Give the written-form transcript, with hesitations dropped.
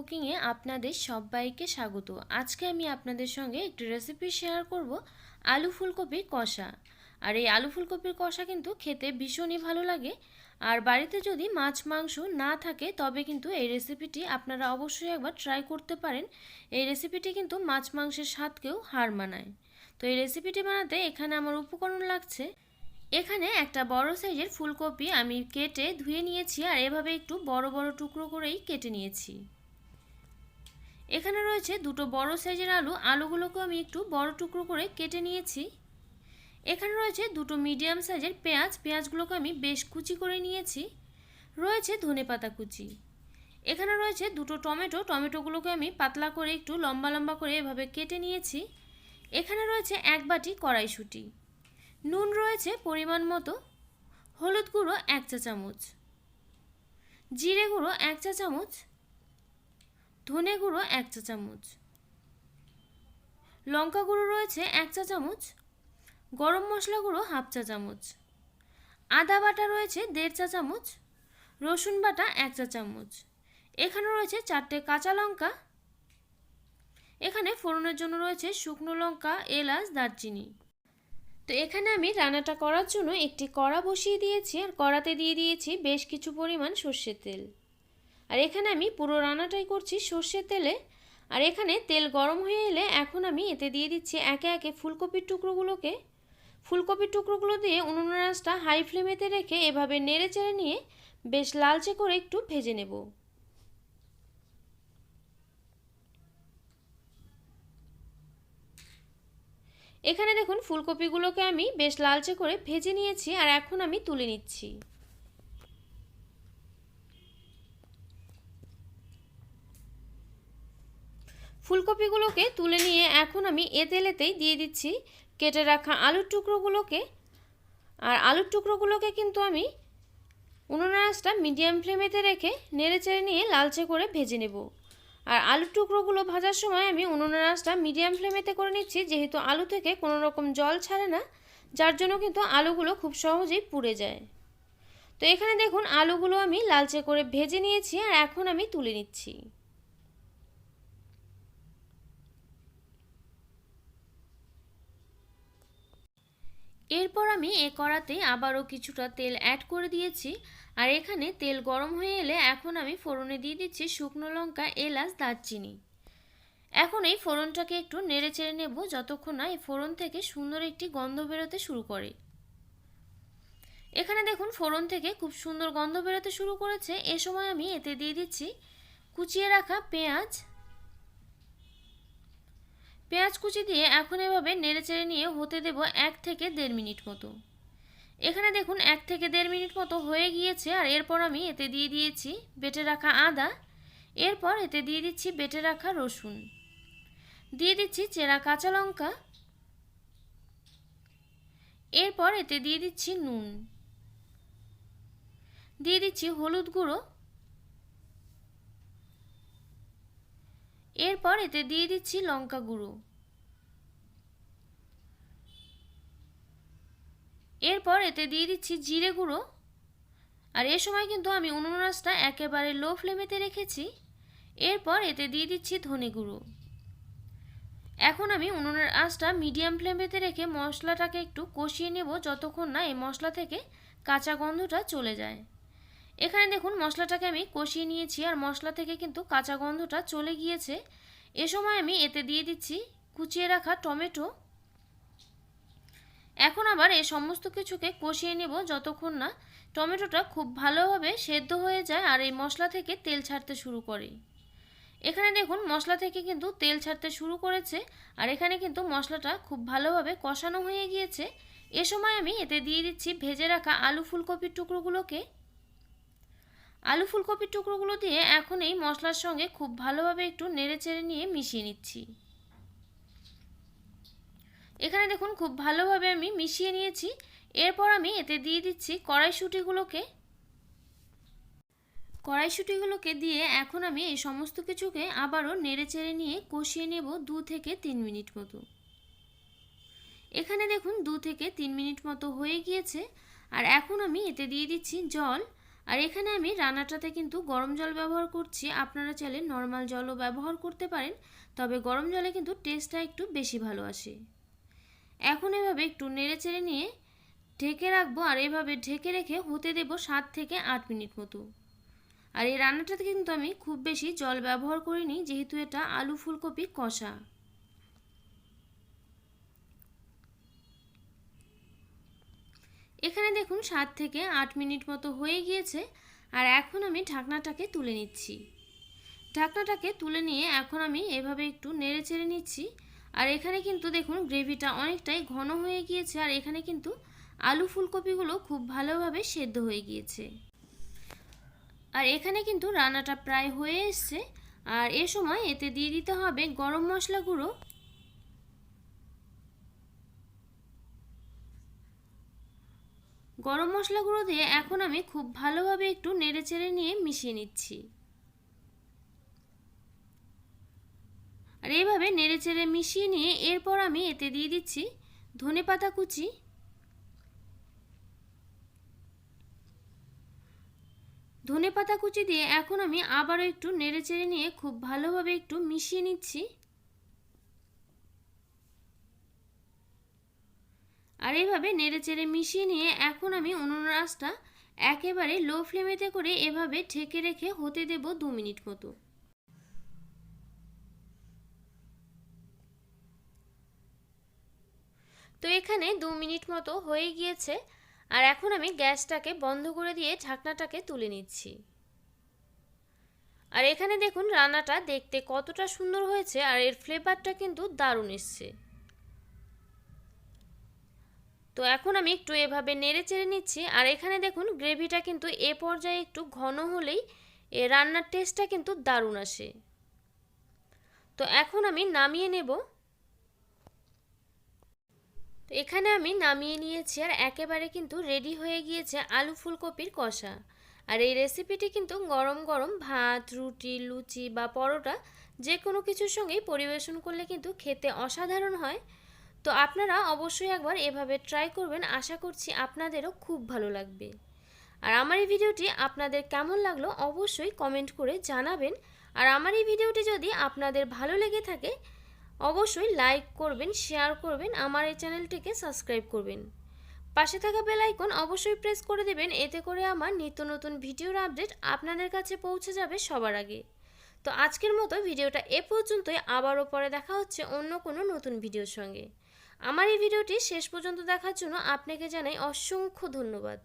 কুকিংয়ে আপনাদের সবাইকে স্বাগত। আজকে আমি আপনাদের সঙ্গে একটি রেসিপি শেয়ার করব আলু ফুলকপির কষা। আর এই আলু ফুলকপির কষা কিন্তু খেতে ভীষণই ভালো লাগে। আর বাড়িতে যদি মাছ মাংস না থাকে তবে কিন্তু এই রেসিপিটি আপনারা অবশ্যই একবার ট্রাই করতে পারেন। এই রেসিপিটি কিন্তু মাছ মাংসের স্বাদকেও হার মানায়। তো এই রেসিপিটি বানাতে এখানে আমার উপকরণ লাগছে, এখানে একটা বড় সাইজের ফুলকপি আমি কেটে ধুয়ে নিয়েছি আর এভাবে একটু বড় বড় টুকরো করেই কেটে নিয়েছি। এখানে রয়েছে দুটো বড় সাইজের আলু, আলুগুলোকে আমি একটু বড় টুকরো করে কেটে নিয়েছি। এখানে রয়েছে দুটো মিডিয়াম সাইজের পেঁয়াজ, পেঁয়াজগুলোকে আমি বেশ কুচি করে নিয়েছি। রয়েছে ধনেপাতা কুচি। এখানে রয়েছে দুটো টমেটো, টমেটোগুলোকে আমি পাতলা করে একটু লম্বা লম্বা করে এভাবে কেটে নিয়েছি। এখানে রয়েছে এক বাটি কড়াইশুঁটি। নুন রয়েছে পরিমাণ মতো, হলুদ গুঁড়ো 1 চা চামচ, জিরে গুঁড়ো 1 চা চামচ, ধনে গুঁড়ো 1 চা চামচ, লঙ্কা গুঁড়ো রয়েছে 1 চা চামচ, গরম মশলা গুঁড়ো 1/2 চা চামচ, আদা বাটা রয়েছে 1.5 চা চামচ, রসুন বাটা 1 চা চামচ। এখানে রয়েছে 4টে কাঁচা লঙ্কা। এখানে ফোড়নের জন্য রয়েছে শুকনো লঙ্কা, এলাচ, দারচিনি। তো এখানে আমি রান্নাটা করার জন্য একটি কড়া বসিয়ে দিয়েছি আর কড়াতে দিয়ে দিয়েছি বেশ কিছু পরিমাণ সর্ষের তেল। আর এখানে আমি পুরো রান্নাটাই করছি সর্ষের তেলে। আর এখানে তেল গরম হয়ে এলে এখন আমি এতে দিয়ে দিচ্ছি একে একে ফুলকপির টুকরোগুলোকে। ফুলকপির টুকরোগুলো দিয়ে উনুনের আঁচটা হাই ফ্লেমেতে রেখে এভাবে নেড়ে চেড়ে নিয়ে বেশ লালচে করে একটু ভেজে নেব। এখানে দেখুন ফুলকপিগুলোকে আমি বেশ লালচে করে ভেজে নিয়েছি আর এখন আমি তুলে নিচ্ছি। ফুলকপিগুলোকে তুলে নিয়ে এখন আমি এ তেলেতেই দিয়ে দিচ্ছি কেটে রাখা আলুর টুকরোগুলোকে। আর আলুর টুকরোগুলোকে কিন্তু আমি উনুনের আঁচটা মিডিয়াম ফ্লেমেতে রেখে নেড়ে চেড়ে নিয়ে লালচে করে ভেজে নেব। আর আলুর টুকরোগুলো ভাজার সময় আমি উনুনের আঁচটা মিডিয়াম ফ্লেমেতে করে নিচ্ছি, যেহেতু আলু থেকে কোনো রকম জল ছাড়ে না, যার জন্য কিন্তু আলুগুলো খুব সহজেই পুড়ে যায়। তো এখানে দেখুন আলুগুলো আমি লালচে করে ভেজে নিয়েছি আর এখন আমি তুলে নিচ্ছি। এরপর আমি এ কড়াতে আবারও কিছুটা তেল অ্যাড করে দিয়েছি। আর এখানে তেল গরম হয়ে এলে এখন আমি ফোড়নে দিয়ে দিচ্ছি শুকনো লঙ্কা, এলাচ, দারচিনি। এখন এই ফোড়নটাকে একটু নেড়ে চেড়ে নেব যতক্ষণ না এই ফোড়ন থেকে সুন্দর একটি গন্ধ বেরোতে শুরু করে। এখানে দেখুন ফোড়ন থেকে খুব সুন্দর গন্ধ বেরোতে শুরু করেছে। এ সময় আমি এতে দিয়ে দিচ্ছি কুচিয়ে রাখা পেঁয়াজ। পেঁয়াজ কুচি দিয়ে এখন এভাবে নেড়ে চেড়ে নিয়ে হতে দেব 1 থেকে 1.5 মিনিট মতো। এখানে দেখুন 1 থেকে 1.5 মিনিট মতো হয়ে গিয়েছে। আর এরপর আমি এতে দিয়ে দিয়েছি বেটে রাখা আদা। এরপর এতে দিয়ে দিচ্ছি বেটে রাখা রসুন, দিয়ে দিচ্ছি চেরা কাঁচা লঙ্কা। এরপর এতে দিয়ে দিচ্ছি নুন, দিয়ে দিচ্ছি হলুদ গুঁড়ো। এরপর এতে দিয়ে দিচ্ছি লঙ্কা গুঁড়ো। এরপর এতে দিয়ে দিচ্ছি জিরে গুঁড়ো। আর এ সময় কিন্তু আমি উনুনের আঁচটা একেবারে লো ফ্লেমেতে রেখেছি। এরপর এতে দিয়ে দিচ্ছি ধনে গুঁড়ো। এখন আমি উনুনের আঁচটা মিডিয়াম ফ্লেমেতে রেখে মশলাটাকে একটু কষিয়ে নেব যতক্ষণ না এই মশলা থেকে কাঁচা গন্ধটা চলে যায়। এখানে দেখুন মশলাটাকে আমি কষিয়ে নিয়েছি আর মশলা থেকে কিন্তু কাঁচা গন্ধটা চলে গিয়েছে। এ সময় আমি এতে দিয়ে দিচ্ছি কুচিয়ে রাখা টমেটো। এখন আবার এই সমস্ত কিছুকে কষিয়ে নেব যতক্ষণ না টমেটোটা খুব ভালোভাবে সেদ্ধ হয়ে যায় আর এই মশলা থেকে তেল ছাড়তে শুরু করে। এখানে দেখুন মশলা থেকে কিন্তু তেল ছাড়তে শুরু করেছে আর এখানে কিন্তু মশলাটা খুব ভালোভাবে কষানো হয়ে গিয়েছে। এ সময় আমি এতে দিয়ে দিচ্ছি ভেজে রাখা আলু ফুলকপির টুকরোগুলোকে। আলু ফুলকপির টুকরোগুলো দিয়ে এখন এই মশলার সঙ্গে খুব ভালোভাবে একটু নেড়ে চেড়ে নিয়ে মিশিয়ে নিচ্ছি। এখানে দেখুন খুব ভালোভাবে আমি মিশিয়ে নিয়েছি। এরপর আমি এতে দিয়ে দিচ্ছি কড়াইশুঁটিগুলোকে। কড়াইশুঁটিগুলোকে দিয়ে এখন আমি এই সমস্ত কিছুকে আবারও নেড়ে চেড়ে নিয়ে কষিয়ে নেব 2 থেকে 3 মিনিট মতো। এখানে দেখুন 2 থেকে 3 মিনিট মতো হয়ে গিয়েছে আর এখন আমি এতে দিয়ে দিচ্ছি জল। আর এখানে আমি রান্নাটাতে কিন্তু গরম জল ব্যবহার করছি, আপনারা চাইলে নর্মাল জলও ব্যবহার করতে পারেন, তবে গরম জলে কিন্তু টেস্টটা একটু বেশি ভালো আসে। এখন এভাবে একটু নেড়ে চেড়ে নিয়ে ঢেকে রাখবো, আর এভাবে ঢেকে রেখে হতে দেব 7 থেকে 8 মিনিট মতো। আর এই রান্নাটাতে কিন্তু আমি খুব বেশি জল ব্যবহার করিনি, যেহেতু এটা আলু ফুলকপি কষা। এখানে দেখুন 7 থেকে 8 মিনিট মতো হয়ে গিয়েছে। আর এখন আমি ঢাকনাটাকে তুলে নিচ্ছি। ঢাকনাটাকে তুলে নিয়ে এখন আমি এভাবে একটু নেড়ে চেড়ে নিচ্ছি। আর এখানে কিন্তু দেখুন গ্রেভিটা অনেকটাই ঘন হয়ে গিয়েছে, আর এখানে কিন্তু আলু ফুলকপিগুলো খুব ভালোভাবে সেদ্ধ হয়ে গিয়েছে। আর এখানে কিন্তু রান্নাটা প্রায় হয়ে এসছে। আর এ সময় এতে দিয়ে দিতে হবে গরম মশলা গুঁড়ো। গরম মশলা গুঁড়ো দিয়ে এখন আমি খুব ভালোভাবে একটু নেড়ে চেড়ে নিয়ে মিশিয়ে নিচ্ছি। আর এইভাবে নেড়ে চেড়ে মিশিয়ে নিয়ে এরপর আমি এতে দিয়ে দিচ্ছি ধনেপাতা কুচি। ধনেপাতা কুচি দিয়ে এখন আমি আবারও একটু নেড়ে চেড়ে নিয়ে খুব ভালোভাবে একটু মিশিয়ে নিচ্ছি। আর এইভাবে নেড়ে চেড়ে মিশিয়ে নিয়ে এখন আমি উনুনের আঁচটা একেবারে লো ফ্লেমেতে করে এভাবে ঢেকে রেখে হতে দেব 2 মিনিট মতো। তো এখানে 2 মিনিট মতো হয়ে গিয়েছে। আর এখন আমি গ্যাসটাকে বন্ধ করে দিয়ে ঢাকনাটাকে তুলে নিচ্ছি। আর এখানে দেখুন রান্নাটা দেখতে কতটা সুন্দর হয়েছে, আর এর ফ্লেভারটা কিন্তু দারুণ এসছে। তো এখন আমি একটু এভাবে নেড়ে চেড়ে নিচ্ছি। আর এখানে দেখুন গ্রেভিটা কিন্তু এ পর্যায়ে একটু ঘন হলেই এ রান্নার টেস্টটা কিন্তু দারুণ আসে। তো এখন আমি নামিয়ে নেব। তো এখানে আমি নামিয়ে নিয়েছি, আর একেবারে কিন্তু রেডি হয়ে গিয়েছে আলু ফুলকপির কষা। আর এই রেসিপিটি কিন্তু গরম গরম ভাত, রুটি, লুচি বা পরোটা যে কোনো কিছুর সঙ্গেই পরিবেশন করলে কিন্তু খেতে অসাধারণ হয়। তো আপনারা অবশ্যই একবার এভাবে ট্রাই করবেন, আশা করছি আপনাদেরও খুব ভালো লাগবে। আর আমার এই ভিডিওটি আপনাদের কেমন লাগলো অবশ্যই কমেন্ট করে জানাবেন। আর আমার এই ভিডিওটি যদি আপনাদের ভালো লেগে থাকে অবশ্যই লাইক করবেন, শেয়ার করবেন, আমার এই চ্যানেলটিকে সাবস্ক্রাইব করবেন। পাশে থাকা বেল আইকন অবশ্যই প্রেস করে দেবেন, এতে করে আমার নিত্য নতুন ভিডিওর আপডেট আপনাদের কাছে পৌঁছে যাবে সবার আগে। তো আজকের মতো ভিডিওটা এ পর্যন্তই, আবারও পরে দেখা হচ্ছে অন্য কোনো নতুন ভিডিওর সঙ্গে। আমার এই ভিডিওটি শেষ পর্যন্ত দেখার জন্য আপনাকে জানাই অসংখ্য ধন্যবাদ।